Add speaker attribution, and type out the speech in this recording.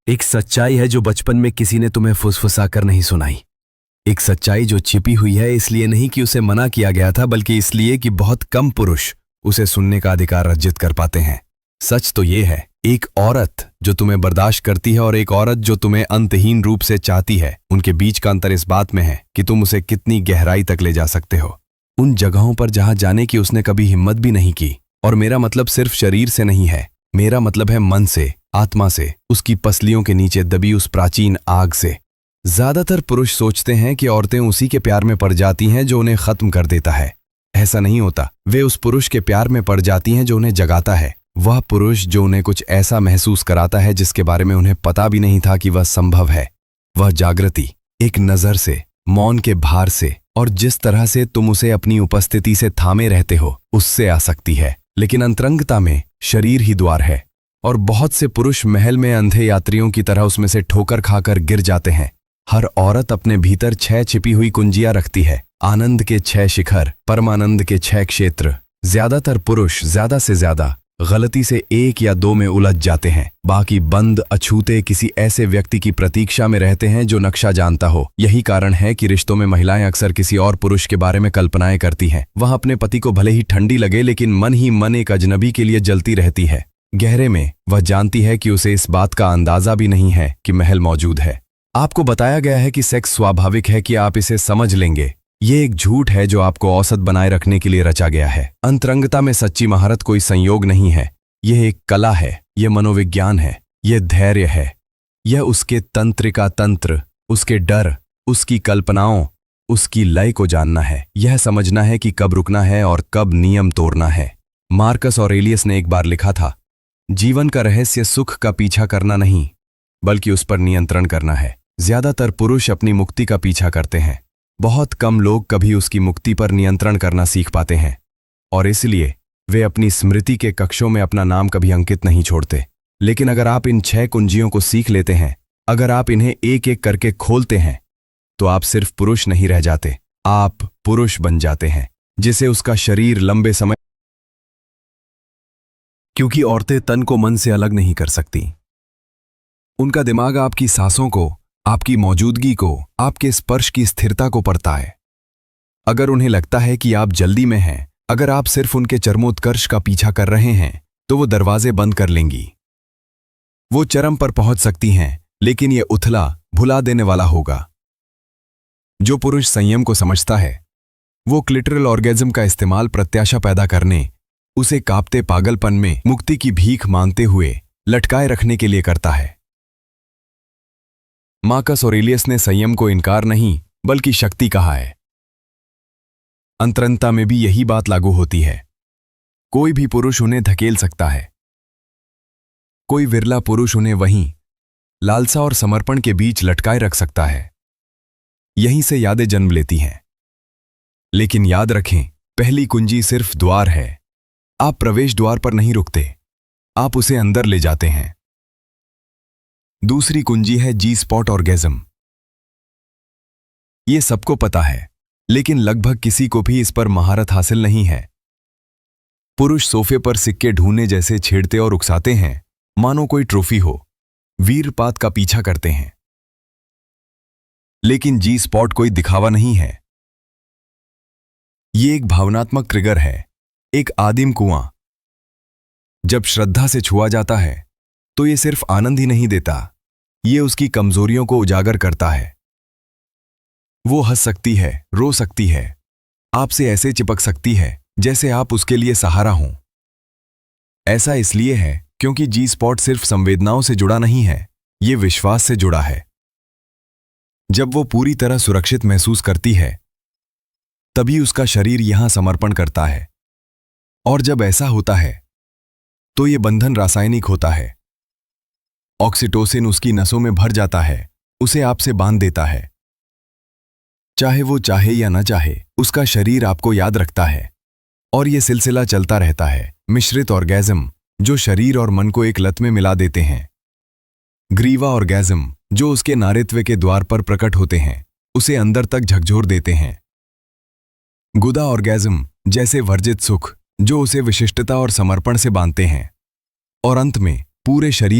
Speaker 1: एक सच्चाई है जो बचपन में किसी ने तुम्हें फुसफुसा कर नहीं सुनाई। एक सच्चाई जो छिपी हुई है, इसलिए नहीं कि उसे मना किया गया था, बल्कि इसलिए कि बहुत कम पुरुष उसे सुनने का अधिकार अर्जित कर पाते हैं। सच तो ये है, एक औरत जो तुम्हें बर्दाश्त करती है और एक औरत जो तुम्हें अंतहीन रूप से चाहती है, उनके बीच का अंतर इस बात में है कि तुम उसे कितनी गहराई तक ले जा सकते हो, उन जगहों पर जहां जाने की उसने कभी हिम्मत भी नहीं की। और मेरा मतलब सिर्फ शरीर से नहीं है, मेरा मतलब है मन से, आत्मा से, उसकी पसलियों के नीचे दबी उस प्राचीन आग से। ज्यादातर पुरुष सोचते हैं कि औरतें उसी के प्यार में पड़ जाती हैं जो उन्हें खत्म कर देता है। ऐसा नहीं होता। वे उस पुरुष के प्यार में पड़ जाती हैं जो उन्हें जगाता है, वह पुरुष जो उन्हें कुछ ऐसा महसूस कराता है जिसके बारे में उन्हें पता भी नहीं था कि वह संभव है। वह जागृति एक नजर से, मौन के भार से, और जिस तरह से तुम उसे अपनी उपस्थिति से थामे रहते हो, उससे आ सकती है। लेकिन अंतरंगता में शरीर ही द्वार है, और बहुत से पुरुष महल में अंधे यात्रियों की तरह उसमें से ठोकर खाकर गिर जाते हैं। हर औरत अपने भीतर 6 छिपी हुई कुंजियां रखती है, आनंद के 6 शिखर, परमानंद के 6 क्षेत्र। ज्यादातर पुरुष ज्यादा से ज्यादा गलती से 1 या 2 में उलझ जाते हैं, बाकी बंद अछूते किसी ऐसे व्यक्ति की प्रतीक्षा में रहते हैं जो नक्शा जानता हो। यही कारण है कि रिश्तों में महिलाएं अक्सर किसी और पुरुष के बारे में कल्पनाएं करती हैं। वह अपने पति को भले ही ठंडी लगे, लेकिन मन ही मन एक अजनबी के लिए जलती रहती है। गहरे में वह जानती है कि उसे इस बात का अंदाजा भी नहीं है कि महल मौजूद है। आपको बताया गया है कि सेक्स स्वाभाविक है, कि आप इसे समझ लेंगे। ये एक झूठ है जो आपको औसत बनाए रखने के लिए रचा गया है। अंतरंगता में सच्ची महारत कोई संयोग नहीं है, यह एक कला है, यह मनोविज्ञान है, यह धैर्य है, यह उसके तंत्र का तंत्र, उसके डर, उसकी कल्पनाओं, उसकी लय को जानना है। यह समझना है कि कब रुकना है और कब नियम तोड़ना है। मार्कस ऑरेलियस ने एक बार लिखा था, जीवन का रहस्य सुख का पीछा करना नहीं, बल्कि उस पर नियंत्रण करना है। ज्यादातर पुरुष अपनी मुक्ति का पीछा करते हैं, बहुत कम लोग कभी उसकी मुक्ति पर नियंत्रण करना सीख पाते हैं, और इसलिए वे अपनी स्मृति के कक्षों में अपना नाम कभी अंकित नहीं छोड़ते। लेकिन अगर आप इन 6 कुंजियों को सीख लेते हैं, अगर आप इन्हें एक एक करके खोलते हैं, तो आप सिर्फ पुरुष नहीं रह जाते, आप पुरुष बन जाते हैं, जिसे उसका शरीर लंबे समय। क्योंकि औरतें तन को मन से अलग नहीं कर सकती। उनका दिमाग आपकी सांसों को, आपकी मौजूदगी को, आपके स्पर्श की स्थिरता को पढ़ता है। अगर उन्हें लगता है कि आप जल्दी में हैं, अगर आप सिर्फ उनके चरमोत्कर्ष का पीछा कर रहे हैं, तो वो दरवाजे बंद कर लेंगी। वो चरम पर पहुंच सकती हैं, लेकिन ये उथला भुला देने वाला होगा। जो पुरुष संयम को समझता है, वो क्लिटरल ऑर्गेज्म का इस्तेमाल प्रत्याशा पैदा करने, उसे कांपते पागलपन में मुक्ति की भीख मांगते हुए लटकाए रखने के लिए करता है। मार्कस ऑरेलियस ने संयम को इनकार नहीं, बल्कि शक्ति कहा है। अंतरंगता में भी यही बात लागू होती है। कोई भी पुरुष उन्हें धकेल सकता है, कोई विरला पुरुष उन्हें वहीं लालसा और समर्पण के बीच लटकाए रख सकता है। यहीं से यादें जन्म लेती हैं। लेकिन याद रखें, पहली कुंजी सिर्फ द्वार है। आप प्रवेश द्वार पर नहीं रुकते, आप उसे अंदर ले जाते हैं। दूसरी कुंजी है जी स्पॉट ऑर्गेज्म। यह सबको पता है, लेकिन लगभग किसी को भी इस पर महारत हासिल नहीं है। पुरुष सोफे पर सिक्के ढूंढने जैसे छेड़ते और उकसाते हैं, मानो कोई ट्रॉफी हो, वीरपात का पीछा करते हैं। लेकिन जी स्पॉट कोई दिखावा नहीं है। यह एक भावनात्मक ट्रिगर है, एक आदिम कुआं। जब श्रद्धा से छुआ जाता है, तो यह सिर्फ आनंद ही नहीं देता, यह उसकी कमजोरियों को उजागर करता है। वो हंस सकती है, रो सकती है, आपसे ऐसे चिपक सकती है जैसे आप उसके लिए सहारा हों। ऐसा इसलिए है क्योंकि जी स्पॉट सिर्फ संवेदनाओं से जुड़ा नहीं है, यह विश्वास से जुड़ा है। जब वो पूरी तरह सुरक्षित महसूस करती है, तभी उसका शरीर यहां समर्पण करता है। और जब ऐसा होता है, तो यह बंधन रासायनिक होता है। ऑक्सीटोसिन उसकी नसों में भर जाता है, उसे आपसे बांध देता है। चाहे वो चाहे या न चाहे, उसका शरीर आपको याद रखता है, और यह सिलसिला चलता रहता है। मिश्रित ऑर्गेज्म, जो शरीर और मन को एक लत में मिला देते हैं। ग्रीवा ऑर्गेज्म, जो उसके नारित्व के द्वार पर प्रकट होते हैं, उसे अंदर तक झकझोर देते हैं। गुदा ऑर्गेज्म, जैसे वर्जित सुख, जो उसे विशिष्टता और समर्पण से बांधते हैं। और अंत में पूरे शरीर